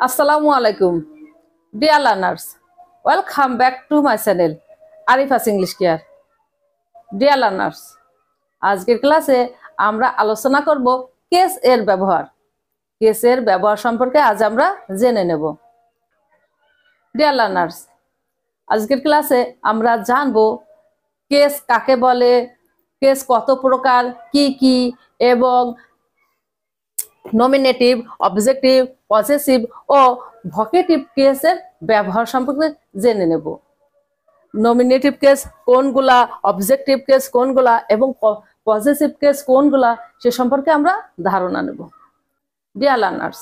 Assalamu alaikum. Dear learners, welcome back to my channel, Arifas English Care. Dear learners, আজকের ক্লাসে আমরা আলোচনা করব কেস এর ব্যবহার। কেসের ব্যবহার সম্পর্কে আজ আমরা জেনে নেব। Dear learners, আজকের ক্লাসে আমরা জানব কেস কাকে বলে, কেস কত প্রকার, কি কি এবং নমিনেটিভ, অবজেক্টিভ, পজেসিভ ও ভোকেটিভ কেসের ব্যবহার সম্পর্কে জেনে নেব। নমিনেটিভ কেস কোনগুলা, অবজেক্টিভ কেস কোনগুলা এবং পজেসিভ কেস কোনগুলা সে সম্পর্কে আমরা ধারণা নেব। ডিয়ার লার্নার্স,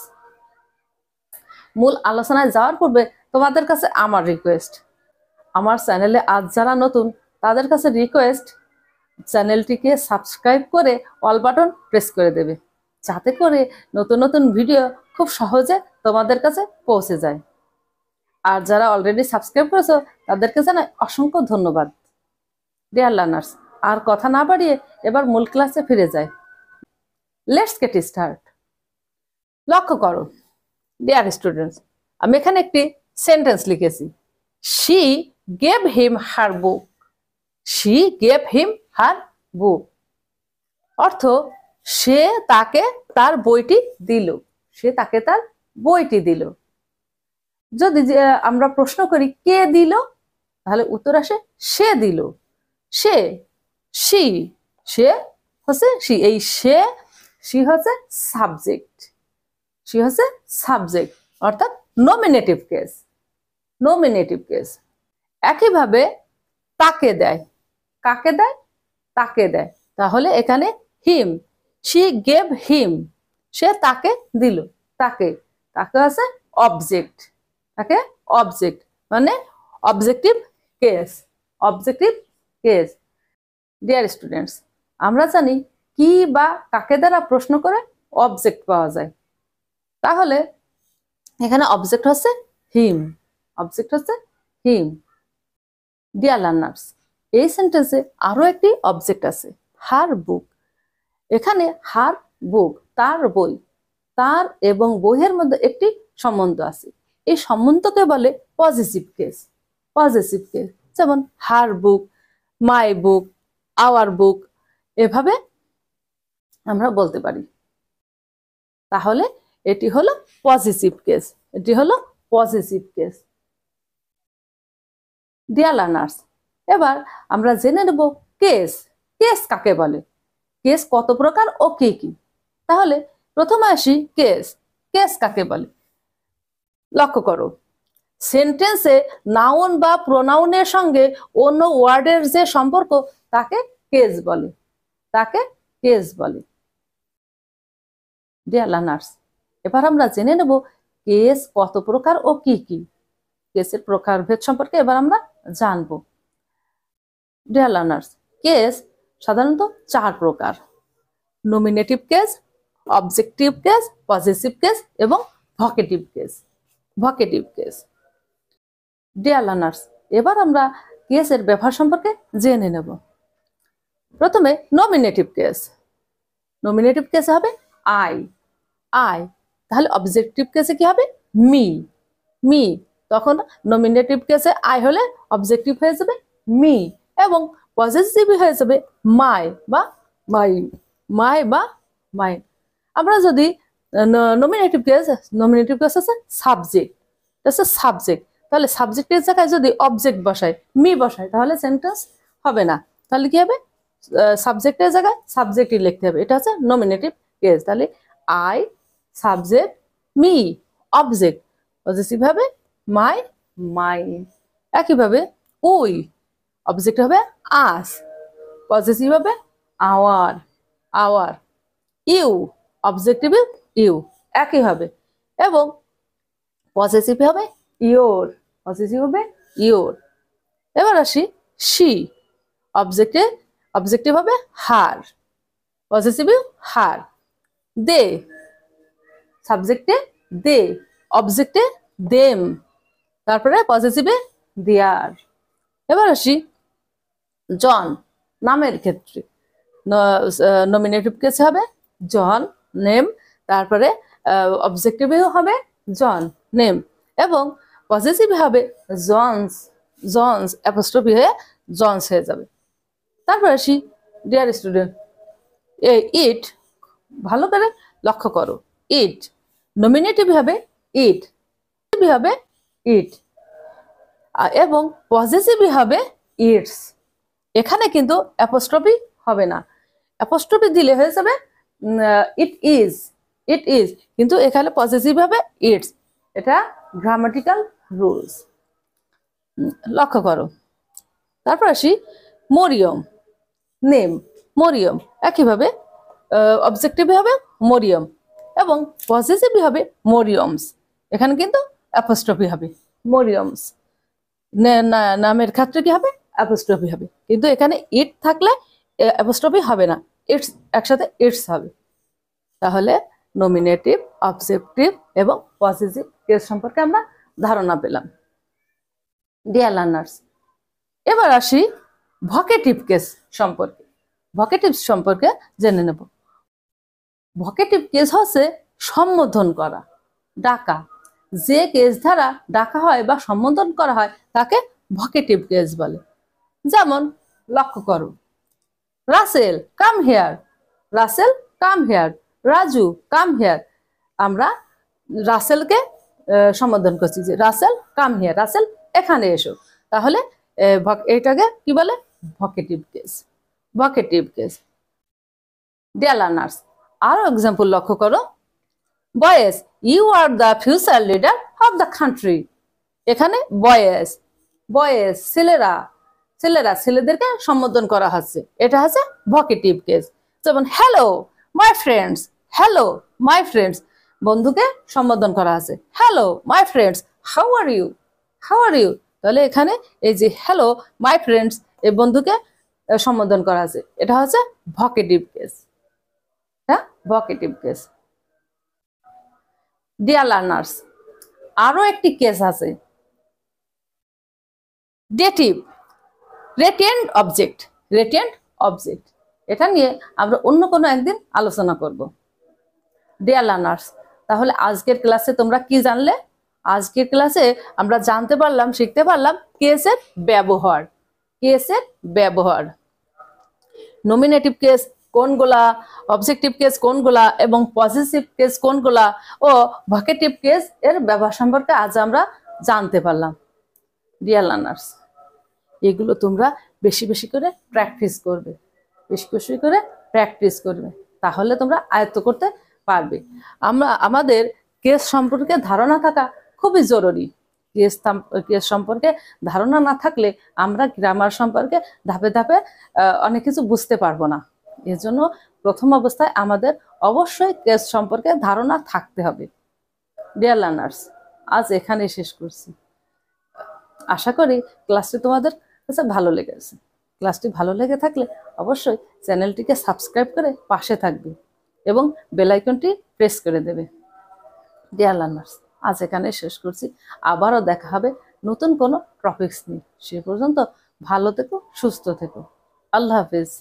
মূল আলোচনায় যাওয়ার পূর্বে তোমাদের কাছে আমার রিকোয়েস্ট, আমার চ্যানেলে আজ যারা নতুন তাদের কাছে রিকোয়েস্ট, চ্যানেলটিকে সাবস্ক্রাইব করে অল বাটন প্রেস করে দেবে, যাতে করে নতুন নতুন ভিডিও খুব সহজে তোমাদের কাছে পৌঁছে যায়। আর যারা অলরেডি সাবস্ক্রাইব করেছো তাদেরকে জানাই অসংখ্য ধন্যবাদ। ডিয়ার লার্নার্স, আর কথা না বাড়িয়ে এবার মূল ক্লাসে ফিরে যাই। Let's get start. লক্ষ্য করো ডিয়ার স্টুডেন্টস, আমি এখানে একটি সেন্টেন্স লিখেছি, she gave him her book. She gave him her book অর্থ সে তাকে তার বইটি দিল। সে তাকে তার বইটি দিল। যদি আমরা প্রশ্ন করি কে দিল, তাহলে উত্তর আসে সে দিল। সে, শি, সে হচ্ছে শি। এই শি হচ্ছে সাবজেক্ট। শি হচ্ছে সাবজেক্ট অর্থাৎ নমিনেটিভ কেস। Nominative case. একইভাবে তাকে দেয়। কাকে দেয়? তাকে দেয়। তাহলে এখানে হিম, শি গেভ হিম, সে তাকে দিল। তাকে, তাকে আছে অবজেক্ট। তাকে অবজেক্ট মানে objective case. Objective case. Dear students, আমরা জানি কি বা কাকে দ্বারা প্রশ্ন করে অবজেক্ট পাওয়া যায়। তাহলে এখানে অবজেক্ট হচ্ছে হিম। অবজেক্ট হচ্ছে হিম। ডিয়ার লার্নার্স, এই সেন্টেন্সে আরো একটি অবজেক্ট আছে, হার বুক। এখানে হার বুক, তার বই। তার এবং বইয়ের মধ্যে একটি সম্বন্ধ আছে। এই সম্বন্ধকে বলে পজিটিভ কেস। পজিটিভ কেস, যেমন হার বুক, মাই বুক, আওয়ার বুক, এভাবে আমরা বলতে পারি। তাহলে এটি হলো পজিটিভ কেস। এটি হলো পজিটিভ কেস। ডিয়ার লার্নার্স, এবার আমরা জেনে নেব কেস। কেস কাকে বলে, কেস কত প্রকার ও কি কি। তাহলে প্রথমে আসি কেস। কেস কাকে বলে? লক্ষ্য করো, সেন্টেন্সে নাউন বা প্রোনাউনের সঙ্গে অন্য ওয়ার্ডের যে সম্পর্ক তাকে কেস বলে। তাকে কেস বলে। ডিয়ার লার্নার্স, এবার আমরা জেনে নেব কেস কত প্রকার ও কি কি। কেসের প্রকারভেদ সম্পর্কে এবার আমরা জানবো। ডিয়ার লার্নার্স, কেস সাধারণত 4 প্রকার: nominative case, objective case, possessive case এবং vocative case. Vocative case. Dear learners, এবার আমরা কেসের ব্যবহার সম্পর্কে জেনে নেব। প্রথমে নমিনেটিভ কেস। নমিনেটিভ কেসে হবে আই। আই। তাহলে অবজেক্টিভ কেসে কি হবে? মি। মি। তখন নমিনেটিভ কেসে আই হলে অবজেক্টিভ হয়ে যাবে মি এবং পজেসিভ হয়ে যাবে মাই বা মাই। মাই বা মাই। আমরা যদি নমিনেটিভ কেস হচ্ছে সাবজেক্ট। হচ্ছে সাবজেক্ট। তাহলে সাবজেক্টের জায়গায় যদি অবজেক্ট বসায়, মি বসায়, তাহলে সেন্টেন্স হবে না। তাহলে কি হবে? সাবজেক্টের জায়গায় সাবজেক্টই লিখতে হবে। এটা হচ্ছে নমিনেটিভ কেস। তাহলে I, subject, me, object. Possessive হবে মাই, মাই। একইভাবে উই, অবজেক্ট হবে আস, পজেসিভ হবে our, our. You, objective you, একই হবে। এবং পজেসিভ হবে ইয়োর, পজেসিভ হবে ইয়োর। এবার আসি শি। অবজেক্টিভ হবে হার, পজেসিভ হার। দে, সাবজেক্টে দে, অবজেক্টে দেম, তারপরে পজেসিভে দেয়ার। এবার আসি জন। নামের ক্ষেত্রে নমিনেটিভ কেসে হবে জন, নেম, তারপরে অবজেক্টিভেও হবে জন, নেম, এবং পজেসিভ হবে জনস, জনস অ্যাপোস্ট্রফি হয়ে জনস হয়ে যাবে। তারপর আসি ডিয়ার স্টুডেন্ট, ইট, ভালো করে লক্ষ্য করো, ইট নমিনেটিভ হবে ইট, হবে ইট, এবং পজেসিভ হবে ইটস। এখানে কিন্তু অ্যাপোস্ট্রফি হবে না, অ্যাপোস্ট্রফি দিলে হয়ে যাবে ইট ইজ, ইট ইজ, কিন্তু এখানে পজেসিভ হবে ইটস। এটা গ্রামাটিক্যাল রুলস, লক্ষ্য করো। তারপর আসি মরিয়ম, নেম, মরিয়ম, একইভাবে অবজেক্টিভ হবে মরিয়ম এবং পজেসিভ হবে মরিয়মস। এখানে কিন্তু অ্যাপোস্ট্রফি হবে মরিয়মস। নামের ক্ষেত্রে কি হবে? অ্যাপোস্ট্রফি হবে, কিন্তু এখানে ইট থাকলে অ্যাপোস্ট্রফি হবে না, ইটস একসাথে ইটস হবে। তাহলে নমিনেটিভ, অবজেক্টিভ এবং পজেসিভ কেস সম্পর্কে আমরা ধারণা পেলাম। ডিয়ার লার্নার্স, এবার আসি ভকেটিভ কেস সম্পর্কে, ভকেটিভ সম্পর্কে জেনে নেব। ভকেটিভ কেস হচ্ছে সম্বোধন করা, ডাকা। যে কেস দ্বারা ডাকা হয় বা সম্বোধন করা হয় তাকে ভকেটিভ কেস বলে। যেমন লক্ষ্য করো, Russell come here, Russell come here, Raju come here. আমরা রাসেলকে সম্বোধন করছি যে রাসেল কাম হেয়ার, রাসেল এখানে এসো। তাহলে এটাকে কি বলে? Vocative case, vocative case. Dear learners, আরো এক্সাম্পল লক্ষ্য করো, boys you are the future leader of the country. এখানে বয়েস, বয়েস ছেলেরা, ছেলেরা, ছেলেদেরকে সম্বোধন করা হচ্ছে, এটা হচ্ছে ভকেটিভ কেস। যেমন hello my friends, hello my friends, বন্ধুকে সম্বোধন করা আছে, hello my friends, how are you, how are you. তাহলে এখানে এই যে হ্যালো মাই ফ্রেন্ডস, এই বন্ধুকে সম্বোধন করা আছে, এটা হচ্ছে ভকেটিভ কেস, হ্যাঁ, ভকেটিভ কেস। ডিয়ার লার্নার্স, আরো একটি কেস আছে, ডেটিভ, রেটেন্ড অবজেক্ট, রেটেন্ড অবজেক্ট। এটা নিয়ে আমরা অন্য কোনো একদিন আলোচনা করব। ডিয়ার লার্নার্স, তাহলে আজকের ক্লাসে তোমরা কি জানলে? আজকের ক্লাসে আমরা জানতে পারলাম, শিখতে পারলাম কেসের ব্যবহার, কেসের ব্যবহার, নমিনেটিভ কেস কোনগুলা, অবজেক্টিভ কেস কোনগুলা এবং পজিটিভ কেস কোনগুলা ও ভকেটিভ কেস এর ব্যবহার সম্পর্কে আজ আমরা জানতে পারলাম। ডিয়ার লার্নার্স, এগুলো তোমরা বেশি বেশি করে প্র্যাকটিস করবে, বেশি বেশি করে প্র্যাকটিস করবে, তাহলে তোমরা আয়ত্ত করতে পারবে। আমাদের কেস সম্পর্কে ধারণা থাকা খুবই জরুরি। কেস সম্পর্কে ধারণা না থাকলে আমরা গ্রামার সম্পর্কে ধাপে ধাপে অনেক কিছু বুঝতে পারবো না। এজন্য প্রথম অবস্থায় আমাদের অবশ্যই কেস সম্পর্কে ধারণা থাকতে হবে। ডিয়ার লার্নার্স, আজ এখানে শেষ করছি। আশা করি ক্লাসটি তোমাদের কাছে ভালো লেগেছে। ক্লাসটি ভালো লেগে থাকলে অবশ্যই চ্যানেলটিকে সাবস্ক্রাইব করে পাশে থাকবে এবং বেল আইকনটি প্রেস করে দেবে। ডিয়ার লার্নার্স, আজ এখানে শেষ করছি। আবারও দেখা হবে নতুন কোনো টপিকস নিয়ে। সে পর্যন্ত ভালো থেকো, সুস্থ থেকো। আল্লাহ হাফেজ।